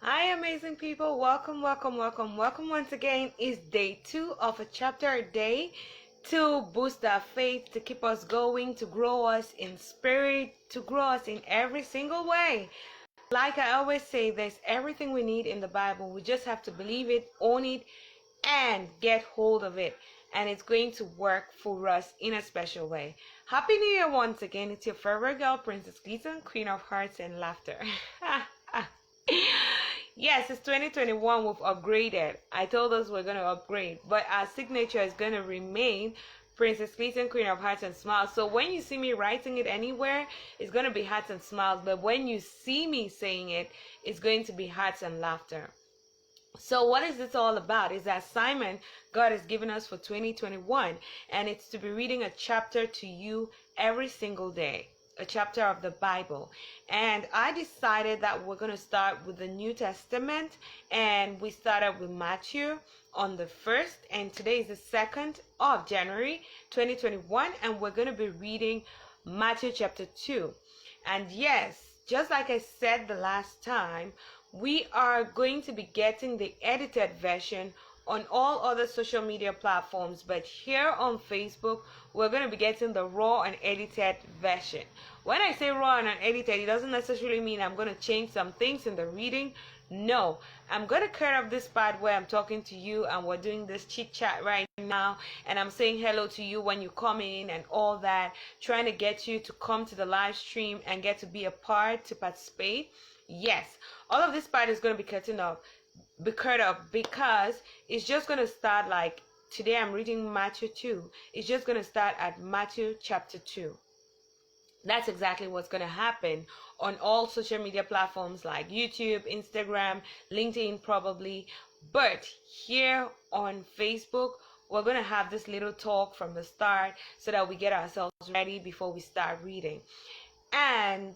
Hi, amazing people. Welcome, welcome, welcome, welcome once again. It's day 2 of a chapter a day to boost our faith, to keep us going, to grow us in spirit, to grow us in every single way. Like I always say, there's everything we need in the Bible. We just have to believe it, own it, and get hold of it. And it's going to work for us in a special way. Happy New Year once again. It's your favorite girl, Princess Glitter, Queen of Hearts and Laughter. Yes, it's 2021. We've upgraded. I told us we're going to upgrade, but our signature is going to remain Princess Clayton, Queen of Hearts and Smiles. So when you see me writing it anywhere, it's going to be hearts and smiles. But when you see me saying it, it's going to be hearts and laughter. So what is this all about? It's the assignment God has given us for 2021. And it's to be reading a chapter to you every single day. A chapter of the Bible. And I decided that we're going to start with the New Testament, and we started with Matthew on the 1st, and today is the 2nd of January 2021, and we're going to be reading Matthew chapter 2. And yes, just like I said the last time, we are going to be getting the edited version on all other social media platforms, but here on Facebook we're going to be getting the raw and edited version. When I say raw and unedited, it doesn't necessarily mean I'm going to change some things in the reading. No, I'm going to cut off this part where I'm talking to you and we're doing this chit chat right now, and I'm saying hello to you when you come in and all that, trying to get you to come to the live stream and get to be a part, to participate. Yes, all of this part is going to be cut off because it's just going to start like today. I'm reading Matthew 2. It's just going to start at Matthew chapter 2. That's exactly what's going to happen on all social media platforms like YouTube, Instagram, LinkedIn probably. But here on Facebook, we're going to have this little talk from the start so that we get ourselves ready before we start reading. And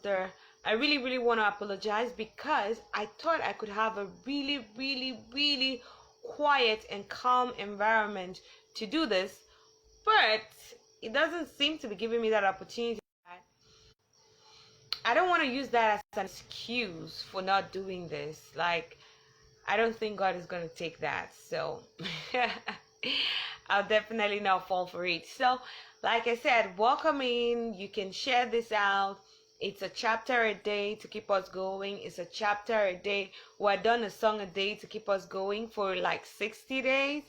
I really want to apologize because I thought I could have a really quiet and calm environment to do this, but it doesn't seem to be giving me that opportunity. I don't want to use that as an excuse for not doing this. Like, I don't think God is going to take that. So I'll definitely not fall for it. So like I said, welcome in. You can share this out. It's a chapter a day to keep us going. It's a chapter a day. We're done a song a day to keep us going for like 60 days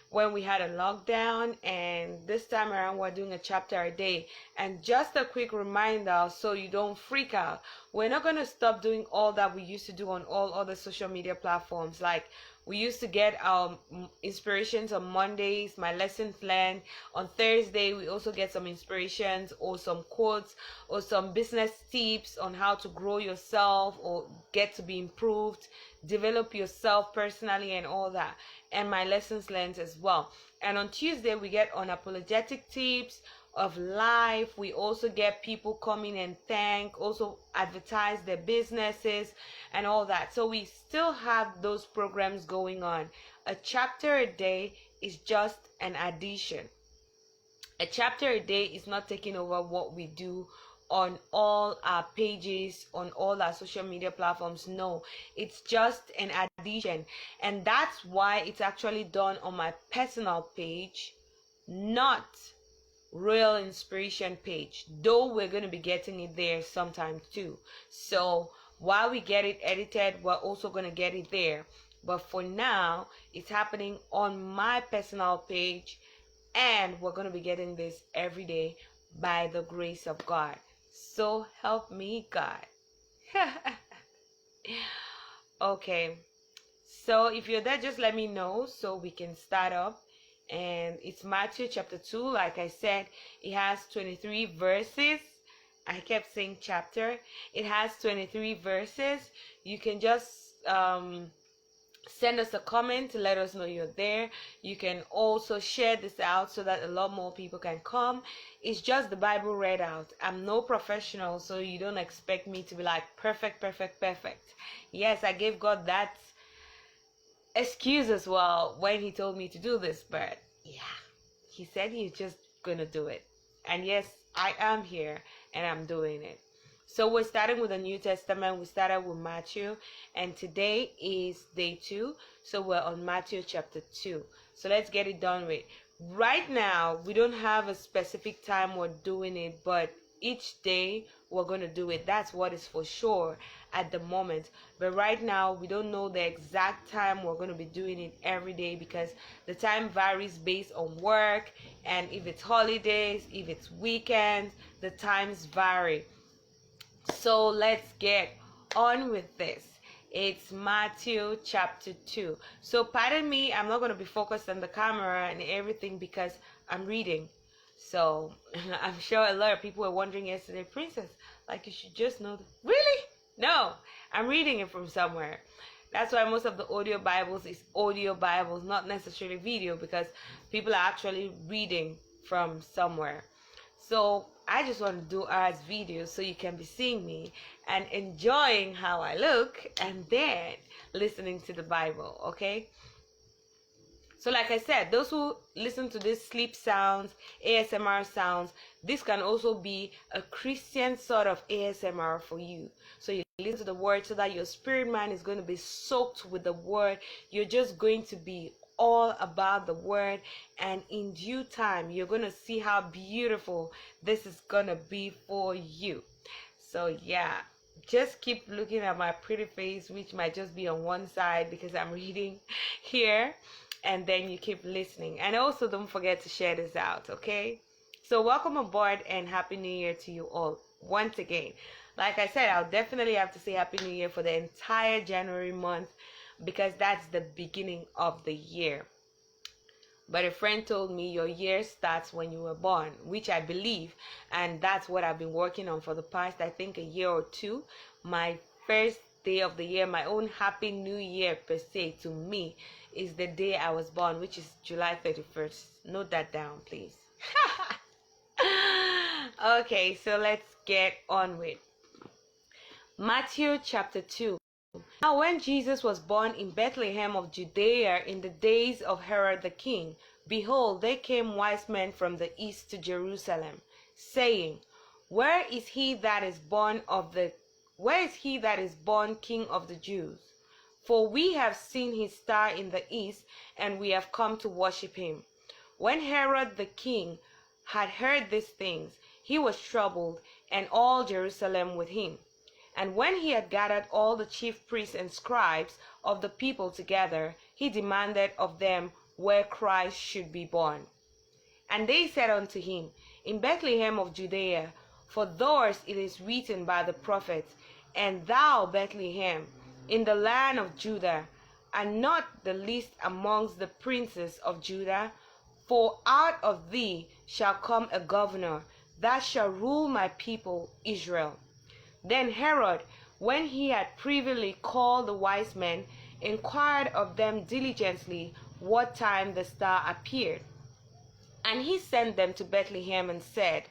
when we had a lockdown, and this time around we're doing a chapter a day. And just a quick reminder so you don't freak out, we're not going to stop doing all that we used to do on all other social media platforms. Like, we used to get our inspirations on Mondays, my lessons learned. On Thursday, we also get some inspirations or some quotes or some business tips on how to grow yourself or get to be improved, develop yourself personally and all that. And my lessons learned as well. And on Tuesday, we get unapologetic tips of life. We also get people coming and also advertise their businesses and all that. So we still have those programs going on. A chapter a day is just an addition. A chapter a day is not taking over what we do on all our pages, on all our social media platforms. No, it's just an addition. And that's why it's actually done on my personal page, not Real Inspiration page, though we're going to be getting it there sometime too. So while we get it edited, we're also going to get it there. But for now, it's happening on my personal page, and we're going to be getting this every day by the grace of God. So help me God. Okay, so if you're there, just let me know so we can start up. And it's Matthew chapter 2. Like I said, it has 23 verses. I kept saying chapter. It has 23 verses. You can just send us a comment to let us know you're there. You can also share this out so that a lot more people can come. It's just the Bible read out. I'm no professional, so you don't expect me to be like perfect. Yes, I gave God that excuse as well when he told me to do this, but yeah, he said he's just gonna do it. And yes, I am here and I'm doing it. So we're starting with the New Testament. We started with Matthew, and today is day 2. So we're on Matthew chapter 2. So let's get it done with. Right now, we don't have a specific time we're doing it, but each day we're going to do it. That's what is for sure at the moment. But right now, we don't know the exact time we're going to be doing it every day, because the time varies based on work, and if it's holidays, if it's weekends, the times vary. So let's get on with this. It's Matthew chapter 2. So pardon me, I'm not going to be focused on the camera and everything because I'm reading. So I'm sure a lot of people were wondering yesterday, Princess, like you should just know. Really? No, I'm reading it from somewhere. That's why most of the audio Bibles is audio Bibles, not necessarily video, because people are actually reading from somewhere. So I just want to do as videos so you can be seeing me and enjoying how I look, and then listening to the Bible, okay? So like I said, those who listen to these sleep sounds, ASMR sounds, this can also be a Christian sort of ASMR for you. So you listen to the word so that your spirit man is going to be soaked with the word. You're just going to be all about the word, and in due time you're going to see how beautiful this is going to be for you. So yeah, just keep looking at my pretty face, which might just be on one side because I'm reading here, and then you keep listening. And also don't forget to share this out, okay? So welcome aboard and Happy New Year to you all once again. Like I said, I'll definitely have to say Happy New Year for the entire January month, because that's the beginning of the year. But a friend told me your year starts when you were born, which I believe, and that's what I've been working on for the past, I think, a year or two. My first day of the year, my own Happy New Year per se to me, is the day I was born, which is July 31st. Note that down, please. Okay, so let's get on with Matthew chapter 2. Now when Jesus was born in Bethlehem of Judea in the days of Herod the king, behold, there came wise men from the east to Jerusalem, saying, Where is he that is born King of the Jews? For we have seen his star in the east, and we have come to worship him. When Herod the king had heard these things, he was troubled, and all Jerusalem with him. And when he had gathered all the chief priests and scribes of the people together, he demanded of them where Christ should be born. And they said unto him, In Bethlehem of Judea, for thus it is written by the prophets, And thou, Bethlehem, in the land of Judah, art not the least amongst the princes of Judah, for out of thee shall come a governor that shall rule my people Israel. Then Herod, when he had privily called the wise men, inquired of them diligently what time the star appeared. And he sent them to Bethlehem and said,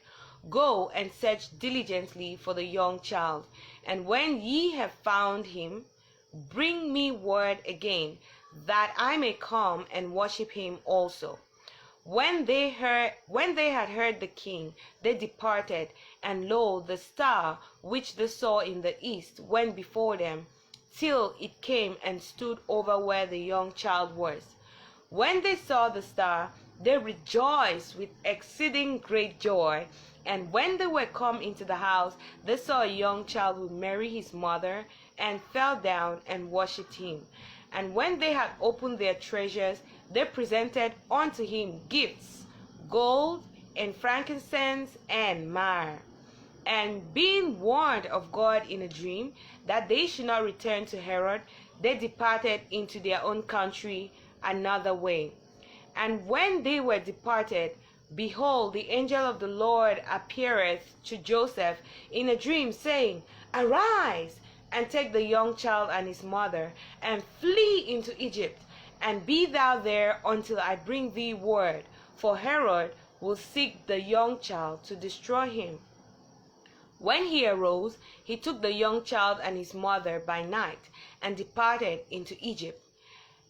Go and search diligently for the young child, and when ye have found him, bring me word again, that I may come and worship him also. When they had heard the king, they departed, and lo, the star which they saw in the east went before them, till it came and stood over where the young child was. When they saw the star, they rejoiced with exceeding great joy. And when they were come into the house, they saw a young child with Mary his mother, and fell down and worshipped him. And when they had opened their treasures, they presented unto him gifts, gold, and frankincense, and myrrh. And being warned of God in a dream that they should not return to Herod, they departed into their own country another way. And when they were departed, behold, the angel of the Lord appeareth to Joseph in a dream, saying, Arise, and take the young child and his mother, and flee into Egypt, and be thou there until I bring thee word, for Herod will seek the young child to destroy him. When he arose, he took the young child and his mother by night, and departed into Egypt,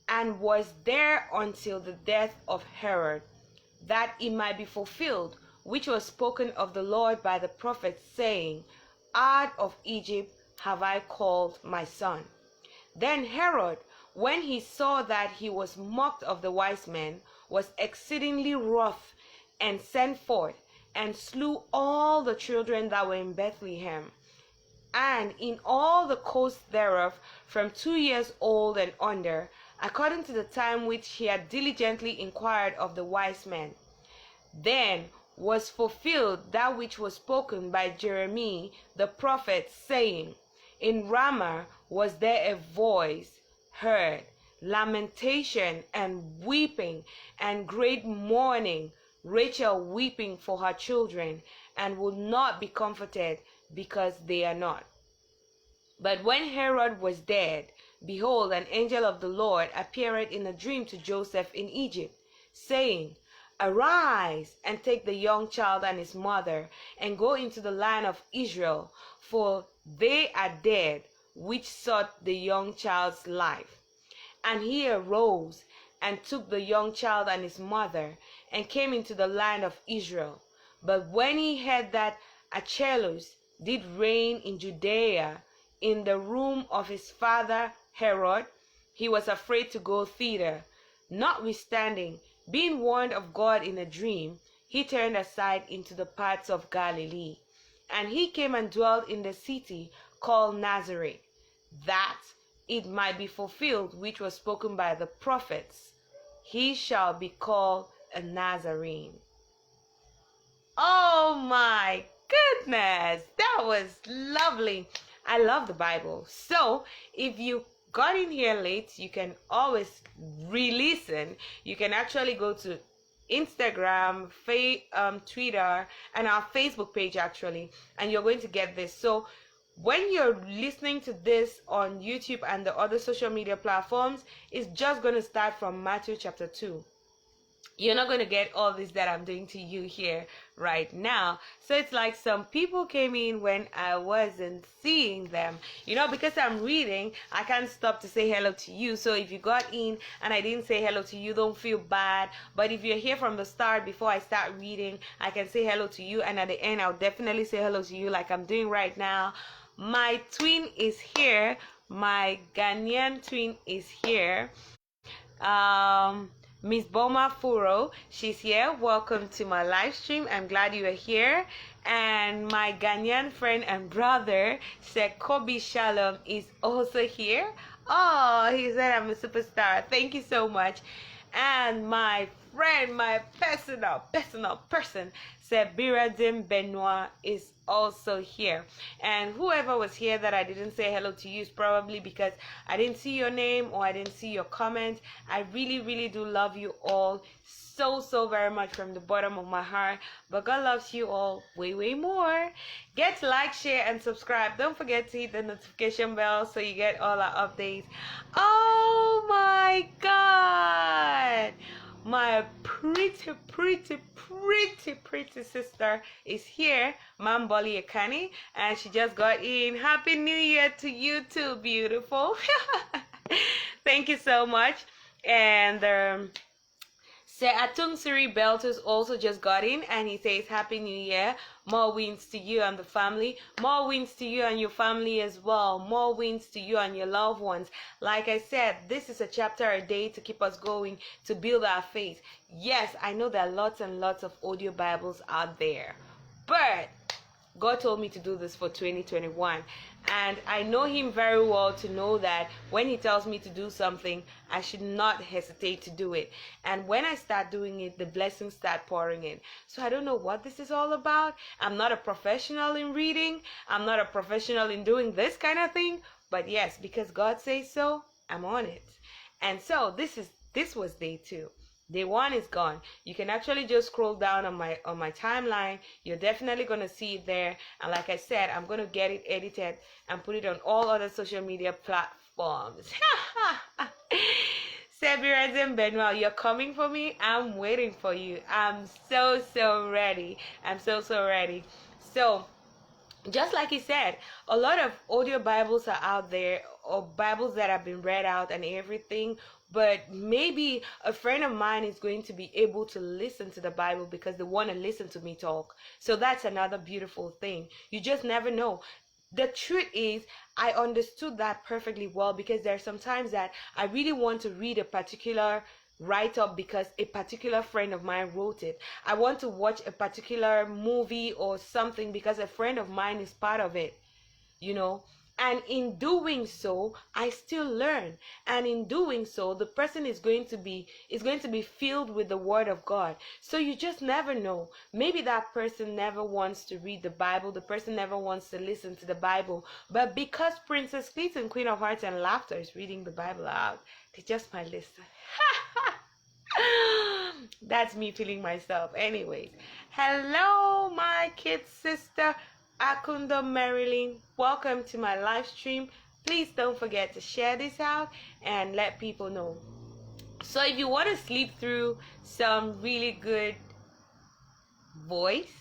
and was there until the death of Herod, that it might be fulfilled, which was spoken of the Lord by the prophet, saying, out of Egypt have I called my son. Then Herod, when he saw that he was mocked of the wise men, was exceedingly wroth, and sent forth, and slew all the children that were in Bethlehem, and in all the coasts thereof, from 2 years old and under, according to the time which he had diligently inquired of the wise men. Then was fulfilled that which was spoken by Jeremiah the prophet, saying, In Ramah was there a voice heard, lamentation and weeping, and great mourning, Rachel weeping for her children, and would not be comforted, because they are not. But when Herod was dead, behold, an angel of the Lord appeared in a dream to Joseph in Egypt, saying, Arise, and take the young child and his mother, and go into the land of Israel, for they are dead which sought the young child's life. And he arose, and took the young child and his mother, and came into the land of Israel. But when he heard that Archelaus did reign in Judea, in the room of his father Herod, he was afraid to go thither. Notwithstanding, being warned of God in a dream, he turned aside into the parts of Galilee. And he came and dwelt in the city called Nazareth, that it might be fulfilled which was spoken by the prophets, He shall be called a Nazarene. Oh my goodness, that was lovely. I love the Bible. So if you got in here late, you can always re-listen. You can actually go to Instagram, Twitter, and our Facebook page actually, and you're going to get this. So when you're listening to this on YouTube and the other social media platforms, it's just going to start from Matthew chapter 2. You're not going to get all this that I'm doing to you here right now. So it's like some people came in when I wasn't seeing them. You know, because I'm reading, I can't stop to say hello to you. So if you got in and I didn't say hello to you, don't feel bad. But if you're here from the start before I start reading, I can say hello to you. And at the end, I'll definitely say hello to you like I'm doing right now. My twin is here. My Ghanaian twin is here. Miss Boma Furo, she's here. Welcome to my live stream. I'm glad you are here. And my Ghanaian friend and brother, Scourby Shalom, is also here. Oh, he said I'm a superstar. Thank you so much. And my friend, my personal person, Sebiradim Benoit, is also here. And whoever was here that I didn't say hello to you is probably because I didn't see your name or I didn't see your comment. I really do love you all so very much from the bottom of my heart. But God loves you all way more. Get to like, share, and subscribe. Don't forget to hit the notification bell so you get all our updates. Oh my God! My pretty sister is here, Mamboli Akani, and she just got in. Happy New Year to you too, beautiful. Thank you so much. And Atung Siri Beltus also just got in, and he says Happy New Year. More wins to you and the family. More wins to you and your family as well. More wins to you and your loved ones. Like I said, this is a chapter a day to keep us going, to build our faith. Yes, I know there are lots and lots of audio Bibles out there, but God told me to do this for 2021. And I know him very well to know that when he tells me to do something, I should not hesitate to do it. And when I start doing it, the blessings start pouring in. So I don't know what this is all about. I'm not a professional in reading. I'm not a professional in doing this kind of thing. But yes, because God says so, I'm on it. And so this was day 2. Day 1 is gone. You can actually just scroll down on my timeline. You're definitely going to see it there. And like I said, I'm going to get it edited and put it on all other social media platforms. Sebirazim Benoit, you're coming for me? I'm waiting for you. I'm so ready. I'm so ready. So just like he said, a lot of audio Bibles are out there, or Bibles that have been read out and everything, but maybe a friend of mine is going to be able to listen to the Bible because they want to listen to me talk. So that's another beautiful thing. You just never know. the truth is, I understood that perfectly well, because there are some times that I really want to read a particular write up because a particular friend of mine wrote it. I want to watch a particular movie or something because a friend of mine is part of it, you know. And in doing so, I still learn. And in doing so, the person is going to be filled with the word of God. So you just never know. Maybe that person never wants to read the Bible. The person never wants to listen to the Bible. But because Princess Cleaton, Queen of Hearts and Laughter, is reading the Bible out, they just might listen. That's me feeling myself. Anyways, hello, my kid sister Akunda Marilyn. Welcome to my live stream. Please don't forget to share this out and let people know. So if you want to sleep through some really good voice,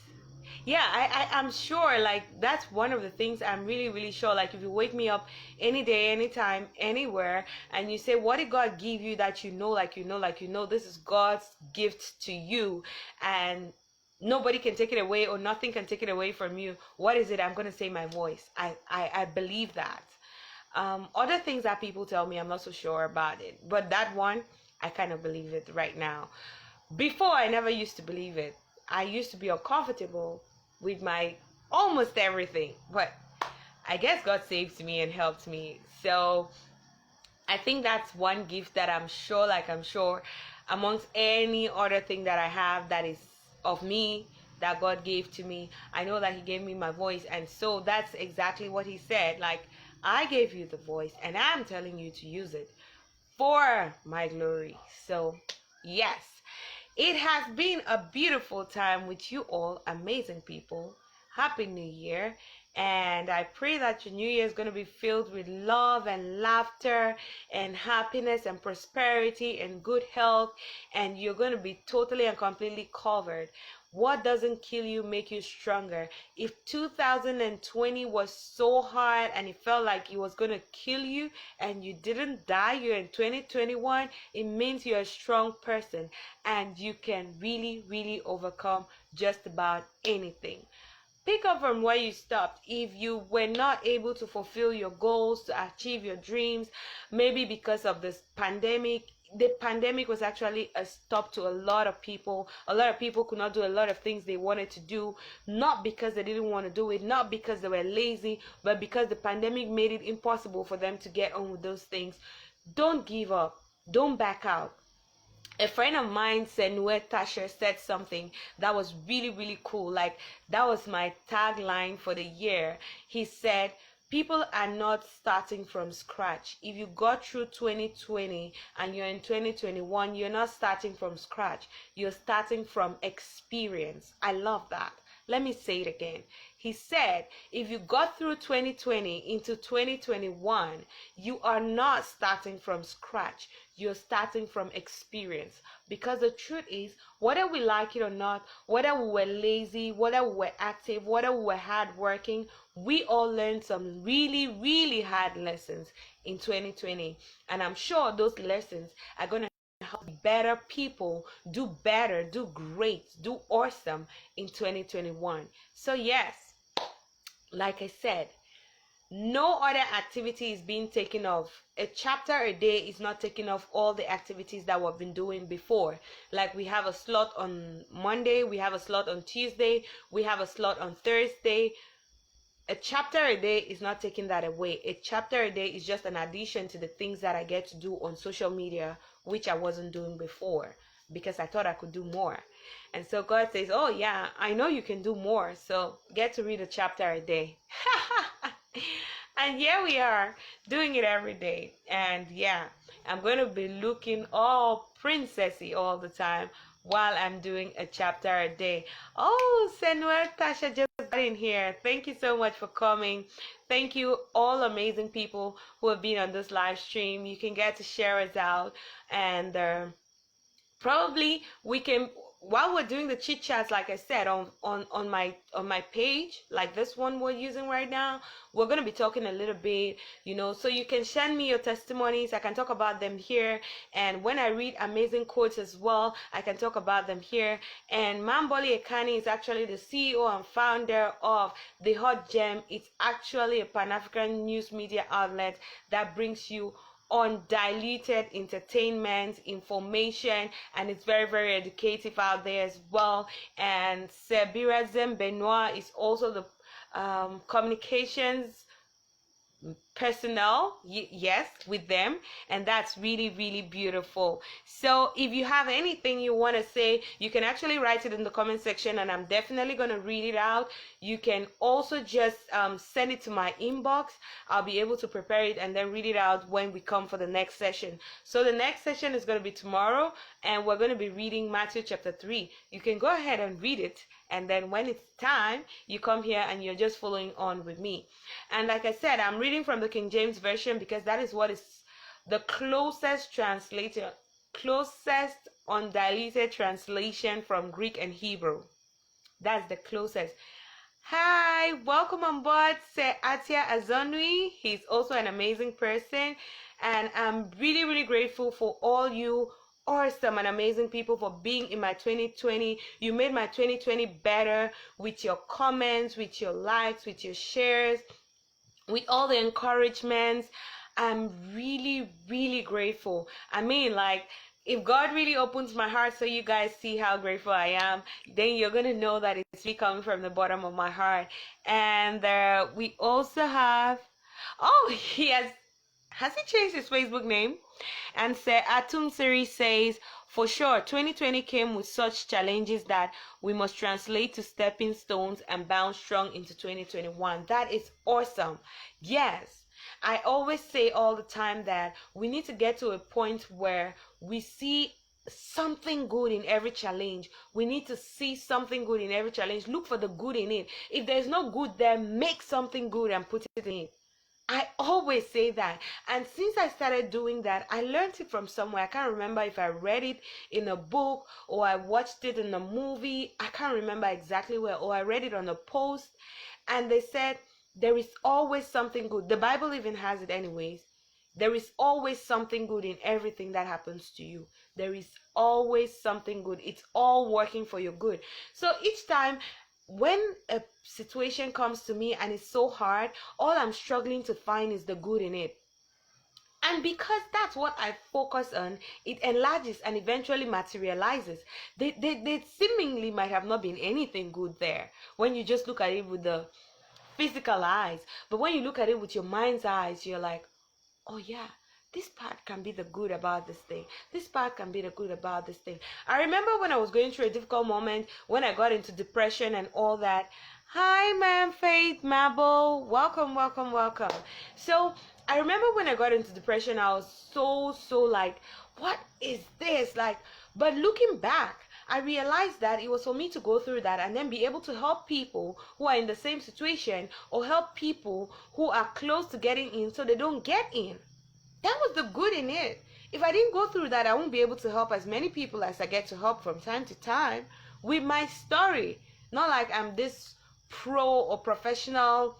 yeah, I'm sure, like, that's one of the things I'm really sure. Like, if you wake me up any day, anytime, anywhere, and you say, what did God give you that you know, this is God's gift to you, and nobody can take it away, or nothing can take it away from you, what is it? I'm going to say my voice. I believe that. Other things that people tell me, I'm not so sure about it, but that one, I kind of believe it right now. Before, I never used to believe it. I used to be uncomfortable with my almost everything, but I guess God saved me and helped me. So I think that's one gift that I'm sure amongst any other thing that I have that is of me, that God gave to me. I know that He gave me my voice, and so that's exactly what He said. Like, I gave you the voice, and I'm telling you to use it for my glory. So yes, it has been a beautiful time with you all, amazing people. Happy New Year. And I pray that your New Year is going to be filled with love and laughter and happiness and prosperity and good health. And you're going to be totally and completely covered. What doesn't kill you make you stronger. If 2020 was so hard and it felt like it was going to kill you and you didn't die, you're in 2021, it means you're a strong person and you can really overcome just about anything. Pick up from where you stopped. If you were not able to fulfill your goals, to achieve your dreams, maybe because of this pandemic, the pandemic was actually a stop to a lot of people. A lot of people could not do a lot of things they wanted to do, not because they didn't want to do it, not because they were lazy, but because the pandemic made it impossible for them to get on with those things. Don't give up. Don't back out. A friend of mine, Senue Tasher, said something that was really cool. Like, that was my tagline for the year. He said, people are not starting from scratch. If you got through 2020 and you're in 2021, you're not starting from scratch. You're starting from experience. I love that. Let me say it again. He said, if you got through 2020 into 2021, you are not starting from scratch. You're starting from experience. Because the truth is, whether we like it or not, whether we were lazy, whether we were active, whether we were hardworking, we all learned some really hard lessons in 2020. And I'm sure those lessons are going to help better people do better, do great, do awesome in 2021. So yes, like I said, no other activity is being taken off. A chapter a day is not taking off all the activities that we've been doing before. Like, we have a slot on Monday, we have a slot on Tuesday, we have a slot on Thursday. A chapter a day is not taking that away. A chapter a day is just an addition to the things that I get to do on social media, which I wasn't doing before because I thought I could do more. And so God says, oh yeah, I know you can do more, so get to read a chapter a day. And here we are doing it every day. And yeah, I'm going to be looking all princessy all the time while I'm doing a chapter a day. Oh, Senua Tasha just got in here. Thank you so much for coming. Thank you, all amazing people who have been on this live stream. You can get to share us out, and probably we can while we're doing the chit chats, like I said, on my page, like this one we're using right now, we're going to be talking a little bit, so you can send me your testimonies. I can talk about them here, and when I read amazing quotes as well, I can talk about them here. And Mamboli Ekani is actually the CEO and founder of The Hot Gem. It's actually a Pan-African news media outlet that brings you undiluted entertainment, information, and it's very, very educative out there as well. And Sebirazem Benoit is also the communications personnel, yes, with them, and that's really, really beautiful. So if you have anything you want to say, you can actually write it in the comment section, and I'm definitely going to read it out. You can also just send it to my inbox. I'll be able to prepare it and then read it out when we come for the next session. So the next session is going to be tomorrow, and we're going to be reading Matthew chapter 3. You can go ahead and read it, and then when it's time, you come here and you're just following on with me. And like I said, I'm reading from the King James Version because that is what is the closest undiluted translation from Greek and Hebrew. That's the closest. Hi, welcome on board, Sir Atia Azonui. He's also an amazing person, and I'm really, really grateful for all you awesome and amazing people for being in my 2020. You made my 2020 better with your comments, with your likes, with your shares, with all the encouragements. I'm really, really grateful. I mean, like, if God really opens my heart so you guys see how grateful I am, then you're going to know that it's me coming from the bottom of my heart. And we also have, has he changed his Facebook name? And Atum Siri says, for sure, 2020 came with such challenges that we must translate to stepping stones and bound strong into 2021. That is awesome. Yes, I always say all the time that we need to get to a point where we see something good in every challenge. We need to see something good in every challenge. Look for the good in it. If there's no good there, make something good and put it in it. I always say that, and since I started doing that, I learned it from somewhere. I can't remember if I read it in a book or I watched it in a movie. I can't remember exactly where, or I read it on a post, and they said there is always something good. The Bible even has it anyways. There is always something good in everything that happens to you. There is always something good. It's all working for your good. So each time when a situation comes to me and it's so hard, all I'm struggling to find is the good in it. And because that's what I focus on, it enlarges and eventually materializes. They seemingly might have not been anything good there when you just look at it with the physical eyes. But when you look at it with your mind's eyes, you're like, oh yeah, this part can be the good about this thing. This part can be the good about this thing. I remember when I was going through a difficult moment, when I got into depression and all that. Hi, ma'am, Faith, Mabel. Welcome, welcome, welcome. So I remember when I got into depression, I was so like, what is this? Like, but looking back, I realized that it was for me to go through that and then be able to help people who are in the same situation, or help people who are close to getting in so they don't get in. That was the good in it. If I didn't go through that, I won't be able to help as many people as I get to help from time to time with my story. Not like I'm this pro or professional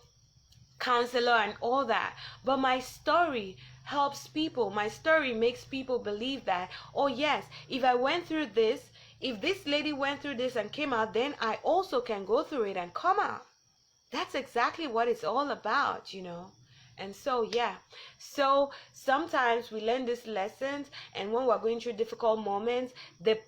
counselor and all that, but my story helps people. My story makes people believe that, oh yes, if I went through this, if this lady went through this and came out, then I also can go through it and come out. That's exactly what it's all about, And so, yeah, so sometimes we learn these lessons, and when we're going through difficult moments, the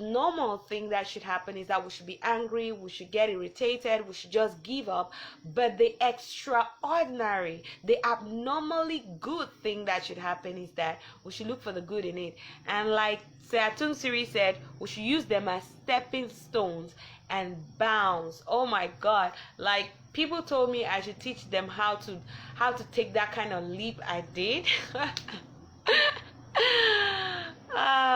normal thing that should happen is that we should be angry, we should get irritated, we should just give up. But the extraordinary, the abnormally good thing that should happen is that we should look for the good in it. And like Seatung Siri said, we should use them as stepping stones and bounce. Oh my God, like people told me I should teach them how to take that kind of leap I did.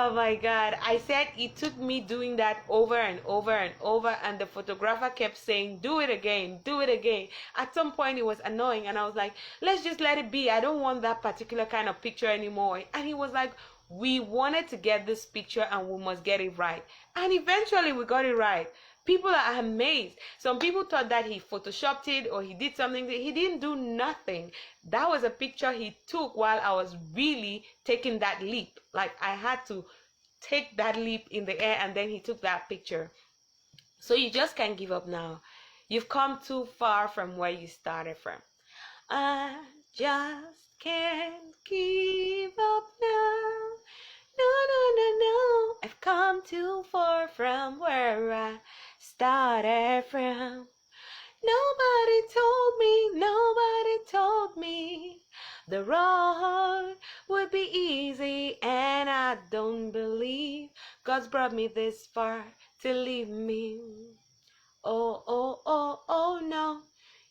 Oh my God. I said it took me doing that over and over and over, and the photographer kept saying, do it again, do it again. At some point it was annoying, and I was like, let's just let it be. I don't want that particular kind of picture anymore. And he was like, we wanted to get this picture and we must get it right. And eventually we got it right. People are amazed. Some people thought that he photoshopped it or he did something. He didn't do nothing. That was a picture he took while I was really taking that leap. Like, I had to take that leap in the air, and then he took that picture. So you just can't give up now. You've come too far from where you started from. I just can't give up now. No, no, no, no. I've come too far from where I started from. Nobody told me the road would be easy, and I don't believe God's brought me this far to leave me. Oh, oh, oh, oh no,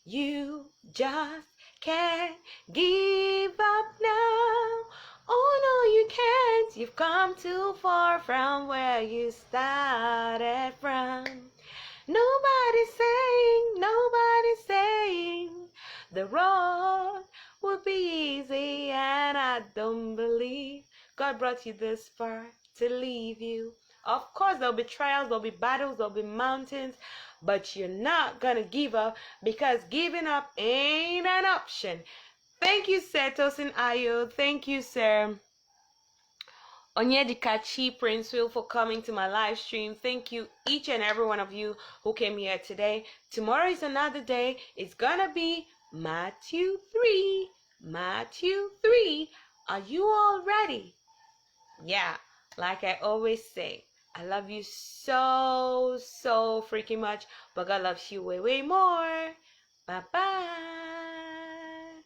you just can't give up now. Oh no, you can't. You've come too far from where you started from. Nobody's saying the road would be easy, and I don't believe God brought you this far to leave you. Of course, there'll be trials, there'll be battles, there'll be mountains, but you're not gonna give up, because giving up ain't an option. Thank you, Sir Tosin Ayo. Thank you, Sir Onyedikachi Prince Will, for coming to my live stream. Thank you, each and every one of you who came here today. Tomorrow is another day. It's gonna be Matthew 3. Matthew 3. Are you all ready? Yeah, like I always say, I love you so freaking much, but God loves you way more. Bye bye.